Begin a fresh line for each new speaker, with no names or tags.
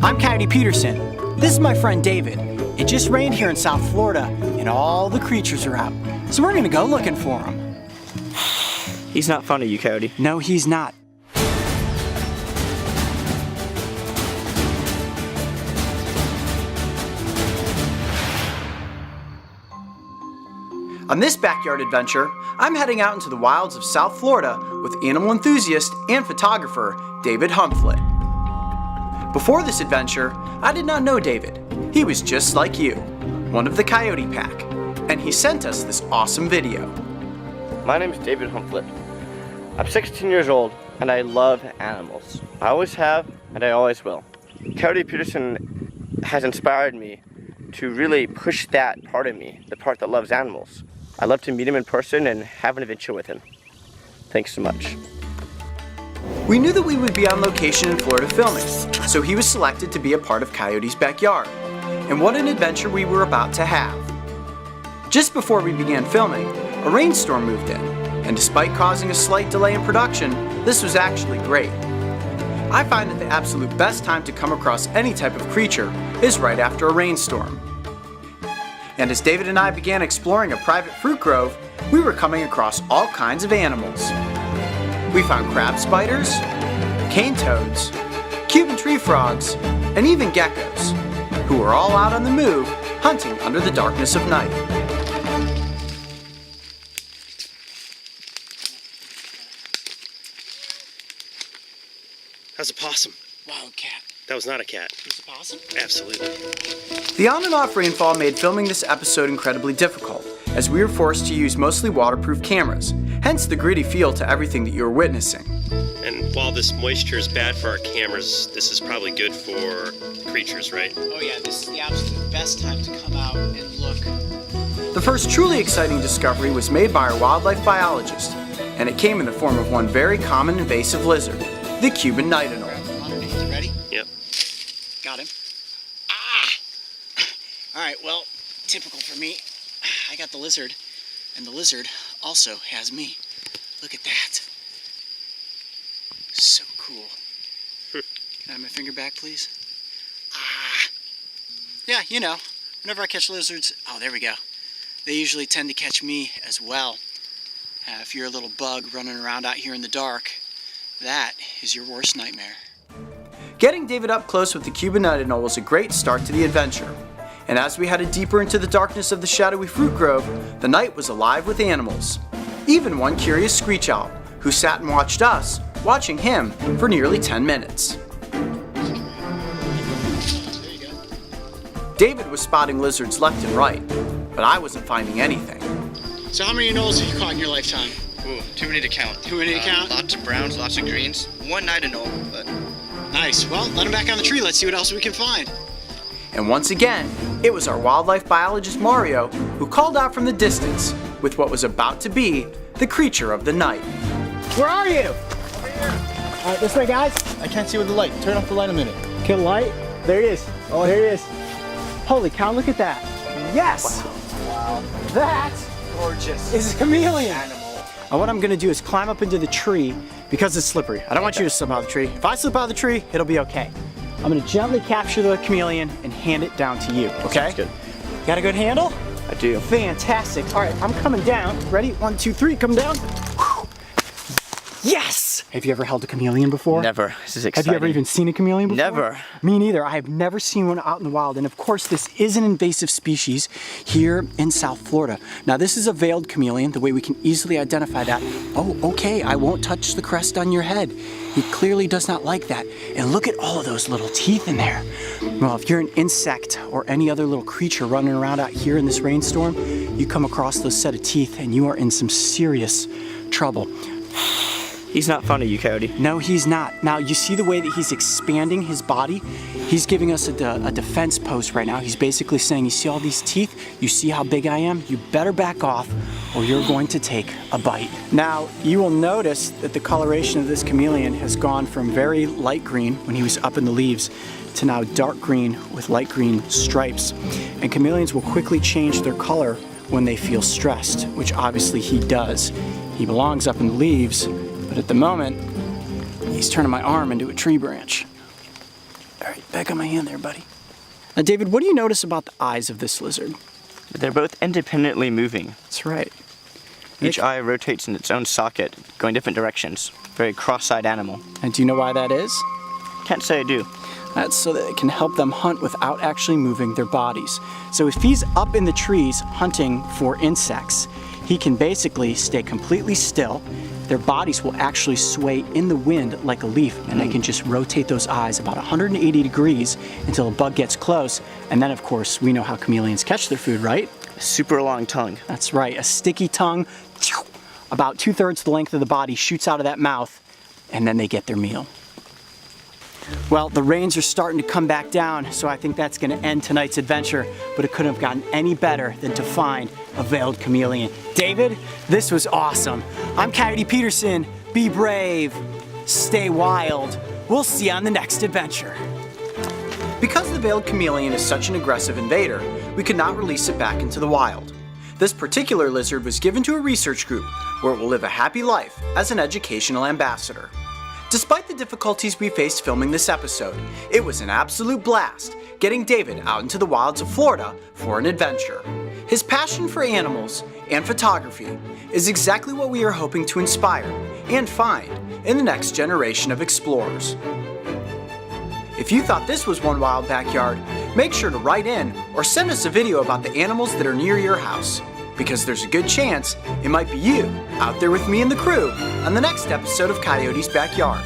I'm Coyote Peterson. This is my friend David. It just rained here in South Florida, and all the creatures are out. So we're gonna go looking for them.
He's not fond of you, Coyote.
No, he's not. On this backyard adventure, I'm heading out into the wilds of South Florida with animal enthusiast and photographer David Humphlett. Before this adventure, I did not know David. He was just like you, one of the Coyote pack, and he sent us this awesome video.
My name is David Humphlett. I'm 16 years old and I love animals. I always have and I always will. Coyote Peterson has inspired me to really push that part of me, the part that loves animals. I'd love to meet him in person and have an adventure with him. Thanks so much.
We knew that we would be on location in Florida filming, so he was selected to be a part of Coyote's backyard. And what an adventure we were about to have. Just before we began filming, a rainstorm moved in, and despite causing a slight delay in production, this was actually great. I find that the absolute best time to come across any type of creature is right after a rainstorm. And as David and I began exploring a private fruit grove, we were coming across all kinds of animals. We found crab spiders, cane toads, Cuban tree frogs, and even geckos, who were all out on the move, hunting under the darkness of night.
That was a possum.
Wildcat.
That was not a cat.
It was a possum?
Absolutely.
The on and off rainfall made filming this episode incredibly difficult, as we were forced to use mostly waterproof cameras, hence the gritty feel to everything that you were witnessing.
And while this moisture is bad for our cameras, this is probably good for the creatures, right?
Oh yeah, this is the absolute best time to come out and look.
The first truly exciting discovery was made by our wildlife biologist, and it came in the form of one very common invasive lizard, the Cuban Knight Anole.
Underneath, you ready?
Yep.
Got him. Ah! All right, well, typical for me. I got the lizard, and the lizard also has me. Look at that. So cool. Can I have my finger back, please? Ah. Yeah, you know, whenever I catch lizards, oh, there we go. They usually tend to catch me as well. If you're a little bug running around out here in the dark, that is your worst nightmare.
Getting David up close with the Cuban Knight Anole was a great start to the adventure. And as we headed deeper into the darkness of the shadowy fruit grove, the night was alive with animals. Even one curious screech owl, who sat and watched us, watching him for nearly 10 minutes.
There you go.
David was spotting lizards left and right, but I wasn't finding anything.
So how many anoles have you caught in your lifetime?
Ooh, too many to count.
Too many to count?
Lots of browns, lots of greens. One night anole, but
Nice. Well, let him back on the tree. Let's see what else we can find.
And once again, it was our wildlife biologist Mario who called out from the distance with what was about to be the creature of the night.
Where are you? All right, this way, guys. I can't see with the light. Turn off the light a minute. Kill light. There he is. Oh, here he is. Holy cow, look at that. Yes! Wow. That
Gorgeous.
is a chameleon.
And what I'm gonna do is climb up into the tree because it's slippery. I don't want you to slip out of the tree. If I slip out of the tree, it'll be okay. I'm gonna gently capture the chameleon and hand it down to you, okay?
Sounds good.
Got a good handle?
I do.
Fantastic. All right, I'm coming down. Ready? 1, 2, 3, come down. Whew. Yes! Have you ever held a chameleon before?
Never. This is
Have
exciting.
you ever even seen a chameleon before?
Never.
Me neither. I have never seen one out in the wild. And of course, this is an invasive species here in South Florida. Now, this is a veiled chameleon, the way we can easily identify that. Oh, okay, I won't touch the crest on your head. He clearly does not like that. And look at all of those little teeth in there. Well, if you're an insect or any other little creature running around out here in this rainstorm, you come across those set of teeth and you are in some serious trouble.
He's not fond of you, Coyote.
No, he's not. Now, you see the way that he's expanding his body? He's giving us a defense post right now. He's basically saying, you see all these teeth? You see how big I am? You better back off or you're going to take a bite. Now, you will notice that the coloration of this chameleon has gone from very light green when he was up in the leaves to now dark green with light green stripes. And chameleons will quickly change their color when they feel stressed, which obviously he does. He belongs up in the leaves, but at the moment, he's turning my arm into a tree branch.
All right, back on my hand there, buddy. Now, David, what do you notice about the eyes of this lizard?
They're both independently moving.
That's right.
Each eye rotates in its own socket, going different directions. Very cross-eyed animal.
And do you know why that is?
Can't say I do.
That's so that it can help them hunt without actually moving their bodies. So if he's up in the trees hunting for insects, he can basically stay completely still. Their bodies will actually sway in the wind like a leaf, and they can just rotate those eyes about 180 degrees until a bug gets close. And then, of course, we know how chameleons catch their food, right?
Super long tongue.
That's right, a sticky tongue, about 2/3 the length of the body, shoots out of that mouth, and then they get their meal. Well, the rains are starting to come back down, so I think that's going to end tonight's adventure, but it couldn't have gotten any better than to find a veiled chameleon. David, this was awesome. I'm Coyote Peterson. Be brave, stay wild. We'll see you on the next adventure.
Because the veiled chameleon is such an aggressive invader, we could not release it back into the wild. This particular lizard was given to a research group where it will live a happy life as an educational ambassador. Despite the difficulties we faced filming this episode, it was an absolute blast getting David out into the wilds of Florida for an adventure. His passion for animals and photography is exactly what we are hoping to inspire and find in the next generation of explorers. If you thought this was one wild backyard, make sure to write in or send us a video about the animals that are near your house, because there's a good chance it might be you out there with me and the crew on the next episode of Coyote's Backyard.